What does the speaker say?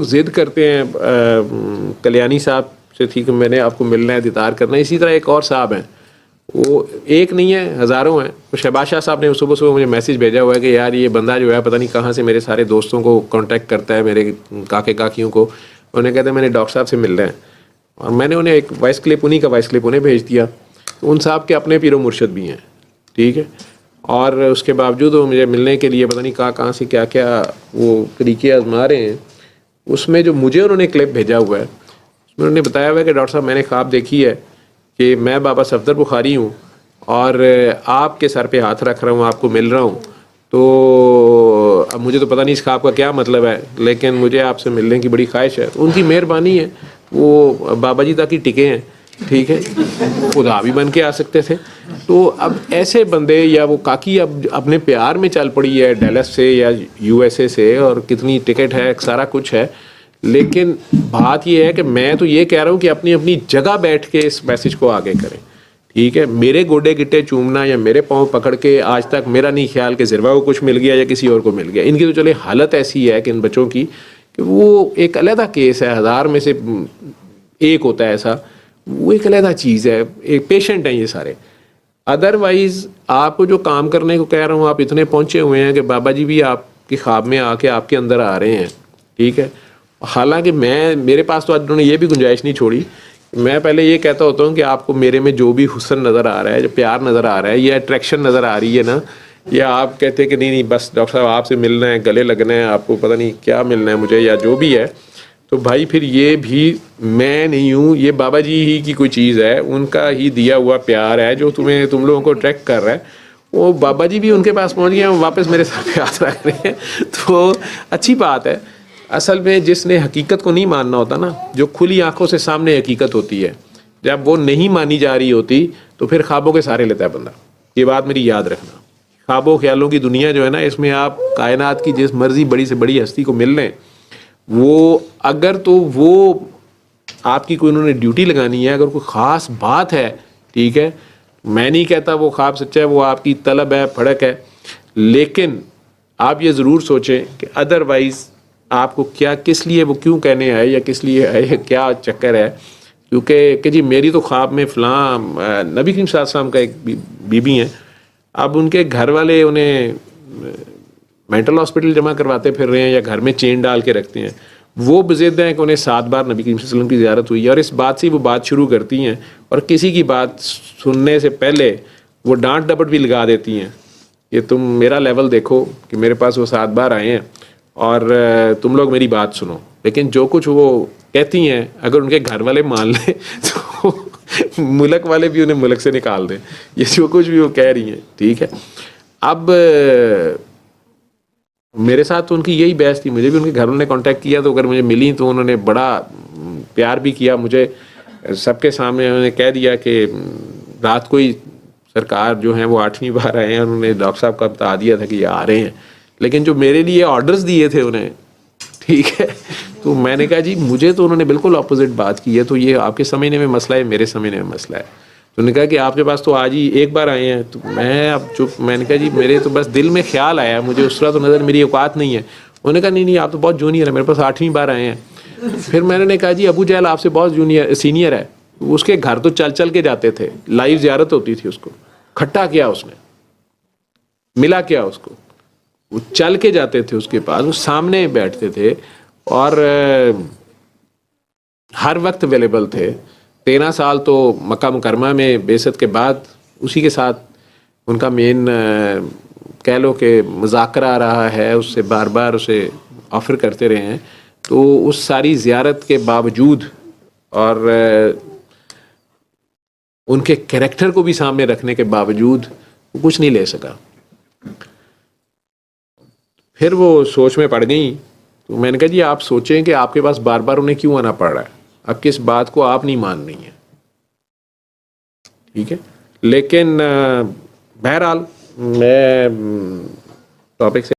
ضد کرتے ہیں کلیانی صاحب سے تھی کہ میں نے آپ کو ملنا ہے، دیدار کرنا ہے. اسی طرح ایک اور صاحب ہیں، وہ ایک نہیں ہے ہزاروں ہیں. شہباز شاہ صاحب نے صبح صبح مجھے میسج بھیجا ہوا ہے کہ یار یہ بندہ جو ہے پتہ نہیں کہاں سے میرے سارے دوستوں کو کانٹیکٹ کرتا ہے، میرے کاکے کاکیوں کو. انہیں کہتے ہیں میں نے ڈاکٹر صاحب سے ملنا ہے. اور میں نے انہیں ایک وائس کلپ، انہیں کا وائس کلپ انہیں بھیج دیا. ان صاحب کے اپنے پیر و مرشد بھی ہیں، ٹھیک ہے. اور اس کے باوجود وہ مجھے ملنے کے لیے پتہ نہیں کہاں سے کیا کیا وہ طریقے آزما رہے ہیں. اس میں جو مجھے انہوں نے کلپ بھیجا ہوا ہے، اس میں انہوں نے بتایا ہوا ہے کہ ڈاکٹر صاحب میں نے خواب دیکھی ہے کہ میں بابا صفدر بخاری ہوں اور آپ کے سر پہ ہاتھ رکھ رہا ہوں، آپ کو مل رہا ہوں. تو اب مجھے تو پتہ نہیں اس خواب کا کیا مطلب ہے، لیکن مجھے آپ سے ملنے کی بڑی خواہش ہے. ان کی مہربانی ہے، وہ بابا جی تک ہی ٹکے ہیں، ٹھیک ہے. خدا بھی بن کے آ سکتے تھے. تو اب ایسے بندے، یا وہ کاکی اب اپنے پیار میں چل پڑی ہے ڈیلس سے یا یو ایس اے سے، اور کتنی ٹکٹ ہے، سارا کچھ ہے. لیکن بات یہ ہے کہ میں تو یہ کہہ رہا ہوں کہ اپنی اپنی جگہ بیٹھ کے اس میسج کو آگے کریں، ٹھیک ہے. میرے گوڈے گٹے چومنا یا میرے پاؤں پکڑ کے، آج تک میرا نہیں خیال کہ زروا کو کچھ مل گیا یا کسی اور کو مل گیا. ان کی تو چلے حالت ایسی ہے کہ ان بچوں کی کہ وہ ایک علیحدہ کیس ہے، ہزار میں سے ایک ہوتا ہے ایسا. وہ ایک علیحدہ چیز ہے، ایک پیشنٹ ہیں یہ سارے. ادروائز آپ کو جو کام کرنے کو کہہ رہا ہوں، آپ اتنے پہنچے ہوئے ہیں کہ بابا جی بھی آپ کی خواب میں آ کے آپ کے اندر آ رہے ہیں، ٹھیک ہے. حالانکہ میرے پاس تو آج انہوں نے یہ بھی گنجائش نہیں چھوڑی. میں پہلے یہ کہتا ہوتا ہوں کہ آپ کو میرے میں جو بھی حسن نظر آ رہا ہے، جو پیار نظر آ رہا ہے، یہ اٹریکشن نظر آ رہی ہے نا، یا آپ کہتے ہیں کہ نہیں بس ڈاکٹر صاحب آپ سے ملنا ہے، گلے لگنا ہے، آپ کو پتہ نہیں کیا ملنا ہے مجھے یا جو بھی ہے، تو بھائی پھر یہ بھی میں نہیں ہوں، یہ بابا جی ہی کی کوئی چیز ہے، ان کا ہی دیا ہوا پیار ہے جو تم لوگوں کو اٹریکٹ کر رہا ہے. وہ بابا جی بھی ان کے پاس پہنچ گئے ہیں، واپس میرے سر پہ ہاتھ رکھ رہے ہیں. تو اچھی بات ہے. اصل میں جس نے حقیقت کو نہیں ماننا ہوتا نا، جو کھلی آنکھوں سے سامنے حقیقت ہوتی ہے، جب وہ نہیں مانی جا رہی ہوتی تو پھر خوابوں کے سارے لیتا ہے بندہ. یہ بات میری یاد رکھنا. خوابوں خیالوں کی دنیا جو ہے نا، اس میں آپ کائنات کی جس مرضی بڑی سے بڑی ہستی کو مل لیں، وہ اگر تو وہ آپ کی کوئی انہوں نے ڈیوٹی لگانی ہے، اگر کوئی خاص بات ہے، ٹھیک ہے. میں نہیں کہتا وہ خواب سچا ہے، وہ آپ کی طلب ہے، پھڑک ہے. لیکن آپ یہ ضرور سوچیں کہ ادروائز آپ کو کیا، کس لیے وہ کیوں کہنے آئے، یا کس لیے آئے، کیا چکر ہے. کیونکہ کہ جی میری تو خواب میں فلاں نبی کریم صلی اللہ علیہ وسلم کا ایک بی بی ہیں، اب ان کے گھر والے انہیں مینٹل ہاسپٹل جمع کرواتے پھر رہے ہیں یا گھر میں چین ڈال کے رکھتے ہیں. وہ بضد ہیں کہ انہیں 7 بار نبی کریم صلی اللہ علیہ وسلم کی زیارت ہوئی ہے، اور اس بات سے وہ بات شروع کرتی ہیں، اور کسی کی بات سننے سے پہلے وہ ڈانٹ ڈپٹ بھی لگا دیتی ہیں کہ تم میرا لیول دیکھو کہ میرے پاس وہ 7 بار آئے ہیں اور تم لوگ میری بات سنو. لیکن جو کچھ وہ کہتی ہیں اگر ان کے گھر والے مان لیں تو ملک والے بھی انہیں ملک سے نکال دیں. یہ جو کچھ بھی وہ کہہ رہی ہیں، ٹھیک ہے. اب میرے ساتھ تو ان کی یہی بحث تھی. مجھے بھی ان کے گھر والوں نے کانٹیکٹ کیا، تو اگر مجھے ملی تو انہوں نے بڑا پیار بھی کیا مجھے. سب کے سامنے انہوں نے کہہ دیا کہ رات کو ہی سرکار جو ہیں وہ 8ویں بار آئے ہیں، انہوں نے ڈاکٹر صاحب کا بتا دیا تھا کہ یہ آ رہے ہیں. لیکن جو میرے لیے آرڈرز دیے تھے انہیں، ٹھیک ہے، تو میں نے کہا جی مجھے تو انہوں نے بالکل اپوزٹ بات کی ہے، تو یہ آپ کے سمجھنے میں مسئلہ ہے، میرے سمجھنے میں مسئلہ ہے. تو انہوں نے کہا کہ آپ کے پاس تو آج ہی ایک بار آئے ہیں. تو میں اب چپ، میں نے کہا جی میرے تو بس دل میں خیال آیا، مجھے اس طرح تو نظر میری اوقات نہیں ہے. انہوں نے کہا نہیں آپ تو بہت جونیئر ہیں، میرے پاس 8ویں بار آئے ہیں. پھر میں نے کہا جی ابو جہل آپ سے بہت سینئر ہے. اس کے گھر تو چل چل کے جاتے تھے، لائیو زیارت ہوتی تھی. اس کو کھٹا کیا اس نے، ملا کیا اس کو، وہ چل کے جاتے تھے اس کے پاس، وہ سامنے بیٹھتے تھے اور ہر وقت اویلیبل تھے. 13 سال تو مکہ مکرمہ میں بعثت کے بعد اسی کے ساتھ ان کا مین کہہ لو کہ مذاکرہ رہا ہے، اس سے بار بار اسے آفر کرتے رہے ہیں. تو اس ساری زیارت کے باوجود اور ان کے کریکٹر کو بھی سامنے رکھنے کے باوجود وہ کچھ نہیں لے سکا. پھر وہ سوچ میں پڑ گئیں. تو میں نے کہا جی آپ سوچیں کہ آپ کے پاس بار بار انہیں کیوں آنا پڑ رہا ہے، اب کس بات کو آپ نہیں مان رہی ہیں، ٹھیک ہے. لیکن بہرحال میں ٹاپک سے